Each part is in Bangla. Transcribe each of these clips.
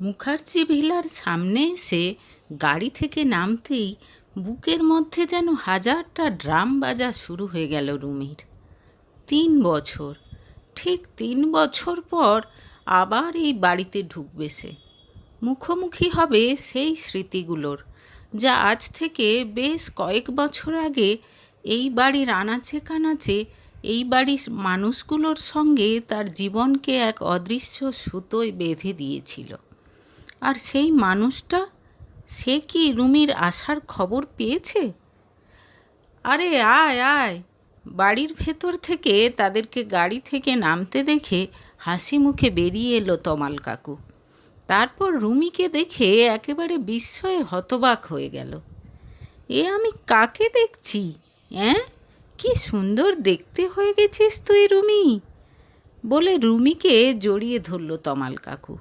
মুখার্জি ভিলার সামনে এসে গাড়ি থেকে নামতেই বুকের মধ্যে যেন হাজারটা ড্রাম বাজা শুরু হয়ে গেল রুমির। 3 বছর, ঠিক 3 বছর পর আবার এই বাড়িতে ঢুকবে সে। মুখোমুখি হবে সেই স্মৃতিগুলোর, যা আজ থেকে বেশ কয়েক বছর আগে এই বাড়ির আনাচে কানাচে, এই বাড়ির মানুষগুলোর সঙ্গে তার জীবনকে এক অদৃশ্য সুতোয় বেঁধে দিয়েছিল। আর সেই মানুষটা, সে কি রুমির আসার খবর পেয়েছে? আরে আয় আয়! বাড়ির ভেতর থেকে তাদেরকে গাড়ি থেকে নামতে দেখে হাসি মুখে বেরিয়ে এলো তমাল কাকু। তারপর রুমিকে দেখে একেবারে বিস্ময়ে হতবাক হয়ে গেল। এ আমি কাকে দেখছি? হ্যাঁ, কি সুন্দর দেখতে হয়ে গেছিস তুই রুমি, বলে রুমিকে জড়িয়ে ধরল তমাল কাকু।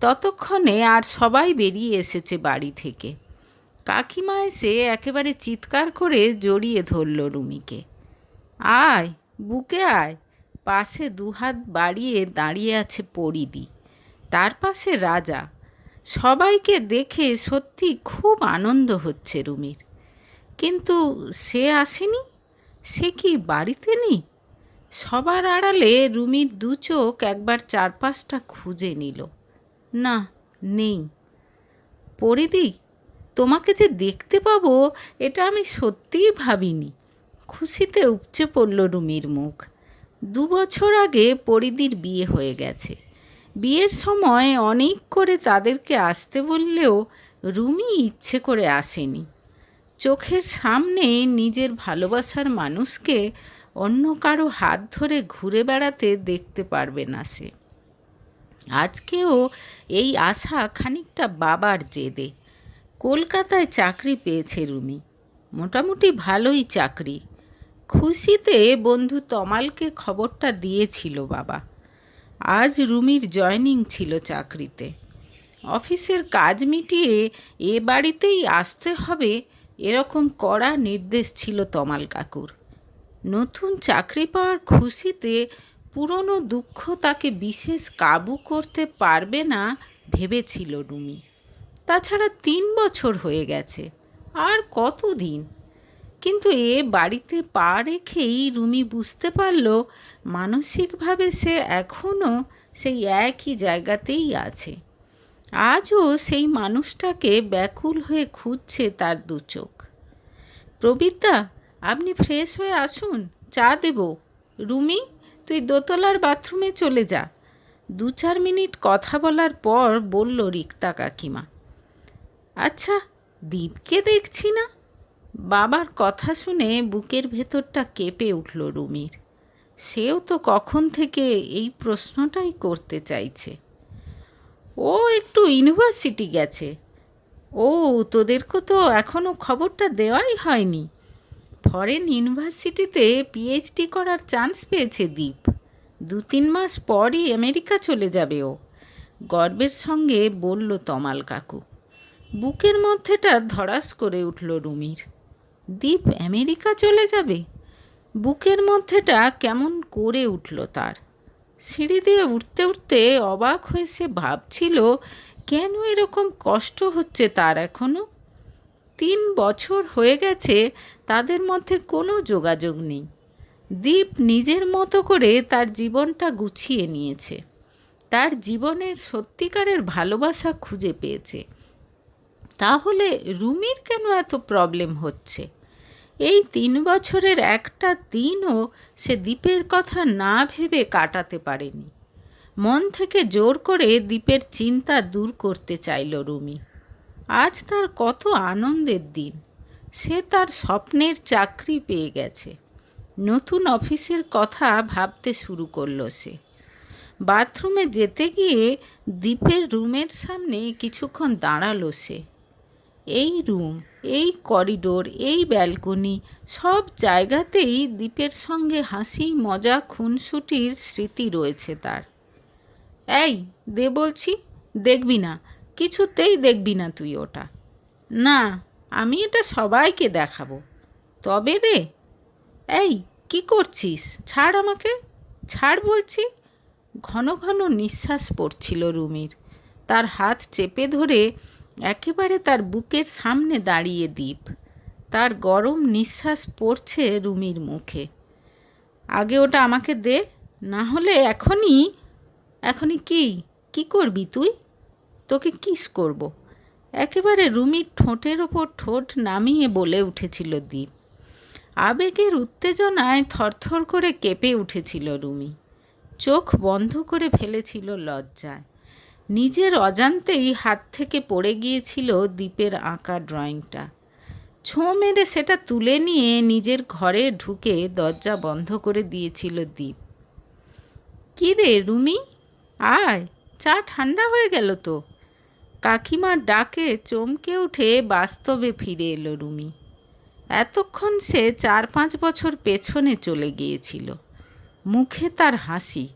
ততক্ষণে আর সবাই বেরিয়ে এসেছে বাড়ি থেকে। কাকিমা এসে একেবারে চিৎকার করে জড়িয়ে ধরল রুমিকে। আয়, বুকে আয়। পাশে দুহাত বাড়িয়ে দাঁড়িয়ে আছে পরিদি, তার পাশে রাজা। সবাইকে দেখে সত্যি খুব আনন্দ হচ্ছে রুমির। কিন্তু সে আসেনি, সে কি বাড়িতে নেই? সবার আড়ালে রুমির দু চোখ একবার চারপাশটা খুঁজে নিল। না, নেই। পরিদি, তোমাকে যে দেখতে পাবো এটা আমি সত্যিই ভাবিনি। খুশিতে উপচে পড়ল রুমির মুখ। 2 বছর আগে পরিদির বিয়ে হয়ে গেছে। বিয়ের সময় অনেক করে তাদেরকে আসতে বললেও রুমি ইচ্ছে করে আসেনি। চোখের সামনে নিজের ভালোবাসার মানুষকে অন্য কারো হাত ধরে ঘুরে বেড়াতে দেখতে পারবে না সে। আজকেও এই আশা খানিকটা বাবার জেদে। কলকাতায় চাকরি পেয়েছে রুমি, মোটামুটি ভালোই চাকরি। খুশিতে বন্ধু তমালকে খবরটা দিয়েছিল বাবা। আজ রুমির জয়েনিং ছিল চাকরিতে। অফিসের কাজ মিটিয়ে এ বাড়িতেই আসতে হবে, এরকম কড়া নির্দেশ ছিল তমাল কাকুর। নতুন চাকরি পাওয়ার খুশিতে পুরনো দুঃখ তাকে বিশেষ কাবু করতে পারবে না ভেবেছিল রুমি। তাছাড়া 3 বছর হয়ে গেছে, আর কতদিন? কিন্তু এ বাড়িতে পা রেখেই রুমি বুঝতে পারল মানসিকভাবে সে এখনও সেই একই জায়গাতেই আছে। আজও সেই মানুষটাকে ব্যাকুল হয়ে খুঁজছে তার দু চোখ। প্রবীরদা, আপনি ফ্রেশ হয়ে আসুন, চা দেব। রুমি, তুই দোতলার বাথরুমে চলে যা। 2-4 মিনিট কথা বলার পর বলল রিক্তা কাকিমা। আচ্ছা, দীপকে দেখছি না। বাবার কথা শুনে বুকের ভেতরটা কেঁপে উঠল রুমির। সেও তো কখন থেকে এই প্রশ্নটাই করতে চাইছে। ও একটু ইউনিভার্সিটি গেছে। ও, তোদেরকে তো এখনও খবরটা দেওয়াই হয়নি। ফরেন ইউনিভার্সিটিতে পিএইচডি করার চান্স পেয়েছে দীপ। 2-3 মাস পরই আমেরিকা চলে যাবে ও, গর্বের সঙ্গে বলল তমাল কাকু। বুকের মধ্যেটা ধড়াস করে উঠল রুমির। দীপ আমেরিকা চলে যাবে? বুকের মধ্যেটা কেমন করে উঠল তার। সিঁড়ি দিয়ে উঠতে উঠতে অবাক হয়ে সে ভাবছিল কেন এরকম কষ্ট হচ্ছে তার এখনও। 3 বছর হয়ে গেছে তাদের মধ্যে কোনো যোগাযোগ নেই। দীপ নিজের মতো করে তার জীবনটা গুছিয়ে নিয়েছে, তার জীবনের সত্যিকারের ভালোবাসা খুঁজে পেয়েছে। তাহলে রুমির কেন এত প্রবলেম হচ্ছে? এই 3 বছরের একটা দিনও সে দীপের কথা না ভেবে কাটাতে পারেনি। মন থেকে জোর করে দীপের চিন্তা দূর করতে চাইল রুমি। আজ তার কত আনন্দের দিন। সে তার স্বপ্নের চাকরি পেয়ে গেছে। নতুন অফিসের কথা ভাবতে শুরু করলো সে। বাথরুমে যেতে গিয়ে দীপের রুমের সামনে কিছুক্ষণ দাঁড়ালো সে। এই রুম, এই করিডোর, এই ব্যালকনি, সব জায়গাতেই দীপের সঙ্গে হাসি মজা খুনসুটির স্মৃতি রয়েছে তার। এই দে বলছি, দেখবি না, কিছুতেই দেখবি না তুই ওটা। না, আমি এটা সবাইকে দেখাবো। তবে রে। এই, কি করছিস? ছাড় আমাকে, ছাড় বলছি। ঘন ঘন নিঃশ্বাস পড়ছিল রুমির। তার হাত চেপে ধরে একেবারে তার বুকের সামনে দাঁড়িয়ে দীপ। তার গরম নিঃশ্বাস পড়ছে রুমির মুখে। আগে ওটা আমাকে দে, না হলে এখনই কি করবি তুই? তোকে কিস করব। একেবারে রুমির ঠোঁটের ওপর ঠোঁট নামিয়ে বলে উঠেছিল দীপ। আবেগের উত্তেজনায় থরথর করে কেঁপে উঠেছিল রুমি। চোখ বন্ধ করে ফেলেছিল লজ্জায়। নিজের অজান্তেই হাত থেকে পড়ে গিয়েছিল দীপের আঁকা ড্রয়িংটা। ছোঁ মেরে সেটা তুলে নিয়ে নিজের ঘরে ঢুকে দরজা বন্ধ করে দিয়েছিল দীপ। কী রে রুমি, আয়, চা ঠান্ডা হয়ে গেল তো। কাকিমার ডাকে চমকে উঠে বাস্তবে ফিরে এলো রুমি। এতক্ষণ সে 4-5 বছর পেছনে চলে গিয়েছিল। মুখে তার হাসি,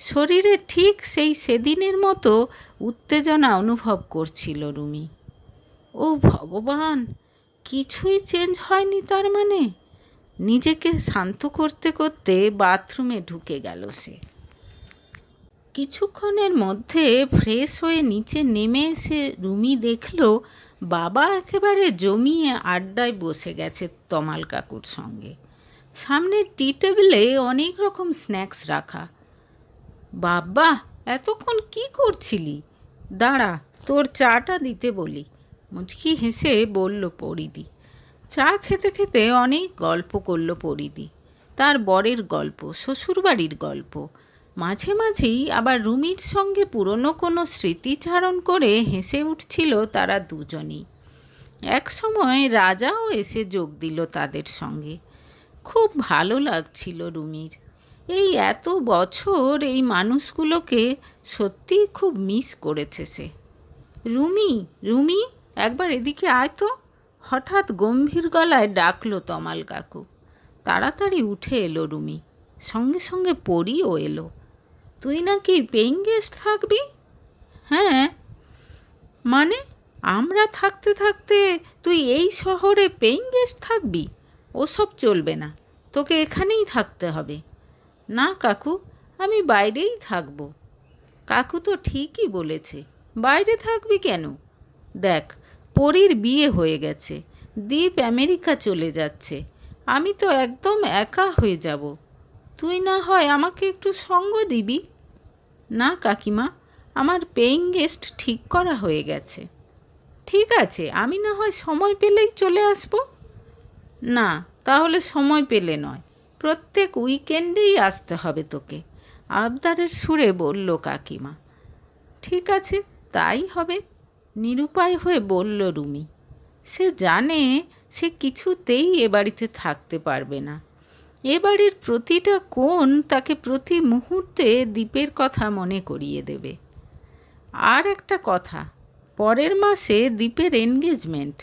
শরীরে ঠিক সেদিনের মতো উত্তেজনা অনুভব করছিল রুমি। ও ভগবান, কিছুই চেঞ্জ হয়নি তার মানে? নিজেকে শান্ত করতে করতে বাথরুমে ঢুকে গেল সে। কিছুক্ষণের মধ্যে ফ্রেশ হয়ে নিচে নেমে এসে রুমি দেখল বাবা একেবারে জমিয়ে আড্ডায় বসে গেছে তমাল কাকুর সঙ্গে। সামনের টি টেবিলে অনেক রকম স্ন্যাক্স রাখা। বাবা, এতক্ষণ কি করছিলি? দাঁড়া, তোর চাটা দিতে বলি, মুচকি হেসে বলল পরিদি। চা খেতে খেতে অনেক গল্প করল পরিদি। তার বরের গল্প, শ্বশুরবাড়ির গল্প, মাঝে মাঝেই আবার রুমির সঙ্গে পুরনো কোনো স্মৃতিচারণ করে হেসে উঠছিল তারা দুজনেই। এক সময় রাজাও এসে যোগ দিল তাদের সঙ্গে। খুব ভালো লাগছিল রুমির। এই এত বছর এই মানুষগুলোকে সত্যিই খুব মিস করেছে সে। রুমি, রুমি, একবার এদিকে আয় তো, হঠাৎ গম্ভীর গলায় ডাকলো তমাল কাকু। তাড়াতাড়ি উঠে এলো রুমি, সঙ্গে সঙ্গে পরিও এলো। তুই নাকি পেইং গেস্ট থাকবি? হ্যাঁ। মানে, আমরা থাকতে থাকতে তুই এই শহরে পেইং গেস্ট থাকবি? ওসব চলবে না, তোকে এখানেই থাকতে হবে। না কাকু, আমি বাইরেই থাকবো। কাকু তো ঠিকই বলেছে, বাইরে থাকবি কেন? দেখ, পরীর বিয়ে হয়ে গেছে, দীপ আমেরিকা চলে যাচ্ছে, আমি তো একদম একা হয়ে যাব। তুই না হয় আমাকে একটু সঙ্গ দিবি? না কাকিমা, আমার পেইং গেস্ট ঠিক করা হয়ে গেছে। ঠিক আছে, আমি না হয় সময় পেলেই চলে আসব। না, তাহলে সময় পেলে নয়, প্রত্যেক উইকেন্ডেই আসতে হবে তোকে, আবদারের সুরে বলল কাকিমা। ঠিক আছে, তাই হবে, নিরুপায় হয়ে বলল রুমি। সে জানে সে কিছুতেই এ বাড়িতে থাকতে পারবে না। এ বাড়ির প্রতিটা কোণ তাকে প্রতি মুহূর্তে দীপের কথা মনে করিয়ে দেবে। আর একটা কথা, পরের মাসে দীপের এনগেজমেন্ট।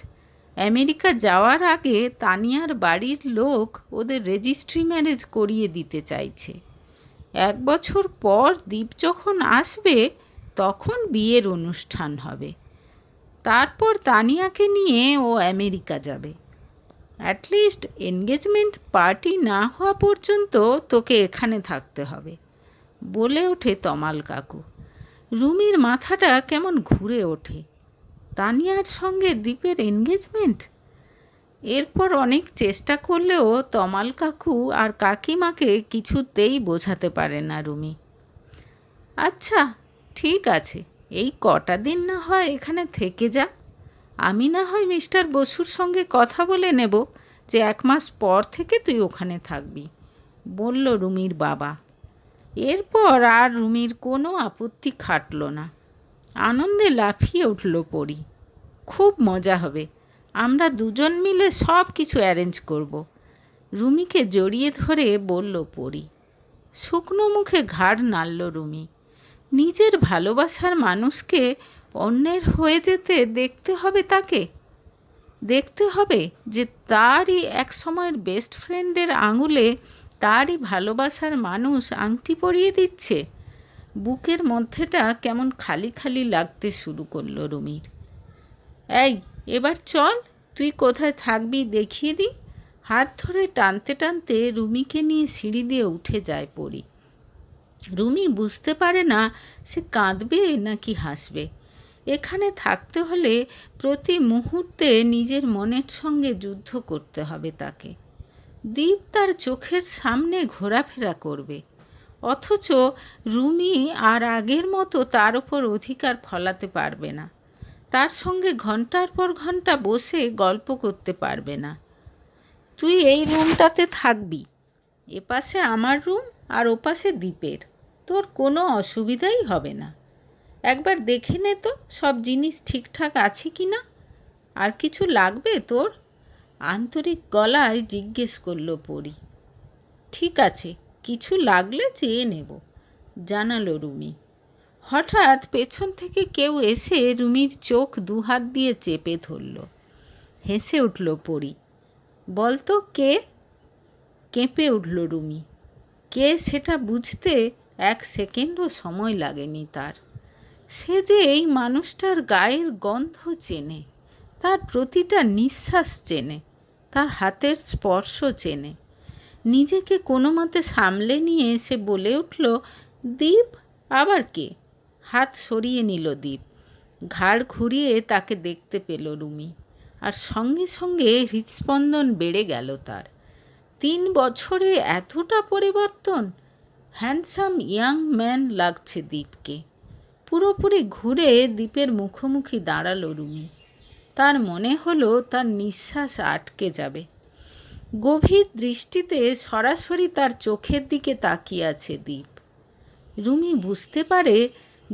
আমেরিকা যাওয়ার আগে তানিয়ার বাড়ির লোক ওদের রেজিস্ট্রি ম্যারেজ করিয়ে দিতে চাইছে। 1 বছর পর দীপ যখন আসবে তখন বিয়ের অনুষ্ঠান হবে। তারপর তানিয়াকে নিয়ে ও আমেরিকা যাবে। অ্যাটলিস্ট এনগেজমেন্ট পার্টি না হওয়া পর্যন্ত তোকে এখানে থাকতে হবে, বলে ওঠে তমাল কাকু। রুমির মাথাটা কেমন ঘুরে ওঠে। তানিয়ার সঙ্গে দীপের এনগেজমেন্ট? এরপর অনেক চেষ্টা করলেও তমাল কাকু আর কাকিমাকে কিছুতেই বোঝাতে পারে না রুমি। আচ্ছা ঠিক আছে, এই কটা দিন না হয় এখানে থেকে যা, আমি না হয় মিস্টার বসুর সঙ্গে কথা বলে নেব যে 1 মাস পর থেকে তুই ওখানে থাকবি, বলল রুমির বাবা। এরপর আর রুমির কোনো আপত্তি খাটল না। আনন্দে লাফিয়ে উঠল পরি। খুব মজা হবে, আমরা দুজন মিলে সব কিছু অ্যারেঞ্জ করব, রুমিকে জড়িয়ে ধরে বলল পরি। শুকনো মুখে ঘাড় নাড়ল রুমি। নিজের ভালোবাসার মানুষকে অন্যের হয়ে যেতে দেখতে হবে তাকে, দেখতে হবে যে তারই এক সময়ের বেস্ট ফ্রেন্ডের আঙুলে তারই ভালোবাসার মানুষ আংটি পরিয়ে দিচ্ছে। বুকের মধ্যেটা কেমন খালি খালি লাগতে শুরু করলো রুমির। এই, এবার চল, তুই কোথায় থাকবি দেখিয়ে দিই। হাত ধরে টানতে টানতে রুমিকে নিয়ে সিঁড়ি দিয়ে উঠে যায় পরি। রুমি বুঝতে পারে না সে কাঁদবে নাকি হাসবে। এখানে থাকতে হলে প্রতি মুহূর্তে নিজের মনের সঙ্গে যুদ্ধ করতে হবে তাকে। দীপ তার চোখের সামনে ঘোরাফেরা করবে, অথচ রুমি আর আগের মতো তার ওপর অধিকার ফলাতে পারবে না। তার সঙ্গে ঘন্টার পর ঘন্টা বসে গল্প করতে পারবে না। তুই এই রুমটাতে থাকবি, এপাশে আমার রুম আর ওপাশে দীপের, তোর কোনো অসুবিধাই হবে না। একবার দেখে নে তো সব জিনিস ঠিকঠাক আছে কি না। আর কিছু লাগবে তোর? আন্তরিক গলায় জিজ্ঞেস করল পরি। ঠিক আছে, কিছু লাগলে চেয়ে নেব, জানালো রুমি। হঠাৎ পেছন থেকে কেউ এসে রুমির চোখ দুহাত দিয়ে চেপে ধরল। হেসে উঠল পরি। বলতো কে? কেঁপে উঠল রুমি। কে সেটা বুঝতে 1 সেকেন্ডও সময় লাগেনি তার। সে যে এই মানুষটার গায়ের গন্ধ চেনে, তার প্রতিটা নিঃশ্বাস চেনে, তার হাতের স্পর্শ চেনে। নিজেকে কোনো মতে সামলে নিয়ে সে বলে উঠল, দীপ? আবার কে? হাত সরিয়ে নিল দীপ। ঘাড় ঘুরিয়ে তাকে দেখতে পেল রুমি, আর সঙ্গে সঙ্গে হৃৎস্পন্দন বেড়ে গেল তার। 3 বছরে এতটা পরিবর্তন! হ্যান্ডসাম ইয়াং ম্যান লাগছে দীপকে। পুরোপুরি ঘুরে দীপের মুখোমুখি দাঁড়ালো রুমি। তার মনে হলো তার নিঃশ্বাস আটকে যাবে। গভীর দৃষ্টিতে সরাসরি তার চোখের দিকে তাকিয়ে আছে দীপ। রুমি বুঝতে পারে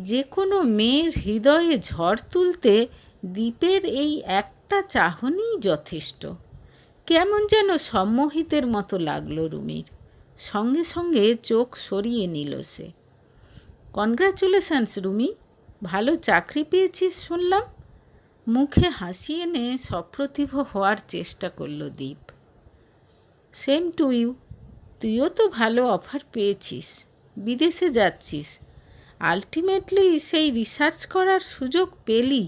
যে কোনো মেয়ের হৃদয়ে ঝড় তুলতে দীপের এই একটা চাহনিই যথেষ্ট। কেমন যেন সম্মোহিতের মতো লাগলো রুমির। সঙ্গে সঙ্গে চোখ সরিয়ে নিল সে। কনগ্রাচুলেশনস রুমি, ভালো চাকরি পেয়েছিস শুনলাম। মুখে হাসি এনে সপ্রতিভ হওয়ার চেষ্টা করল দীপ। সেম টু ইউ, তুইও তো ভালো অফার পেয়েছিস, বিদেশে যাচ্ছিস। আলটিমেটলি সেই রিসার্চ করার সুযোগ পেলি,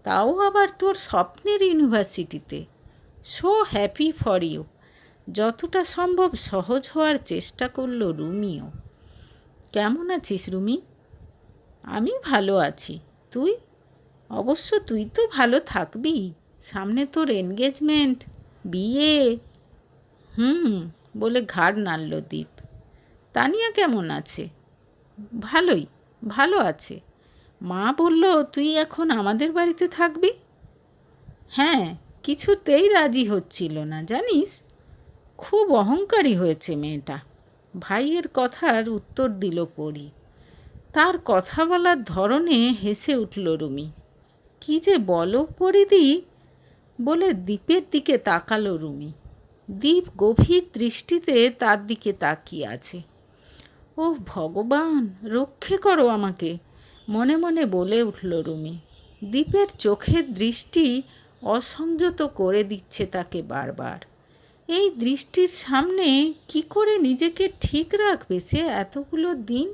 তাও আবার তোর স্বপ্নের ইউনিভার্সিটিতে। So happy for you. যতটা সম্ভব সহজ হওয়ার চেষ্টা করল রুমিও। কেমন আছিস রুমি? আমি ভালো আছি, তুই? অবশ্য তুই তো ভালো থাকবি, সামনে তোর এনগেজমেন্ট, বিয়ে। বলে ঘাড় নাড়ল দীপ। তানিয়া কেমন আছে? ভালোই, ভালো আছে। মা বলল তুই এখন আমাদের বাড়িতে থাকবি। হ্যাঁ, কিছুতেই রাজি হচ্ছিল না জানিস। খুব অহংকারী হয়েছে মেয়েটা। ভাইয়ের কথার উত্তর দিল পরি। তার কথা বলার ধরনে হেসে উঠল রুমি। কি যে বলো পরিদি, বলে দীপের দিকে তাকালো রুমি। দীপ গভীর দৃষ্টিতে তার দিকে তাকিয়ে আছে। ও ভগবান, রক্ষে করো আমাকে, মনে মনে বলে উঠল রুমি। দীপের চোখের দৃষ্টি অসংযত করে দিচ্ছে তাকে বারবার। এই দৃষ্টির সামনে কি করে নিজেকে ঠিক রাখবে সে এতগুলো দিন?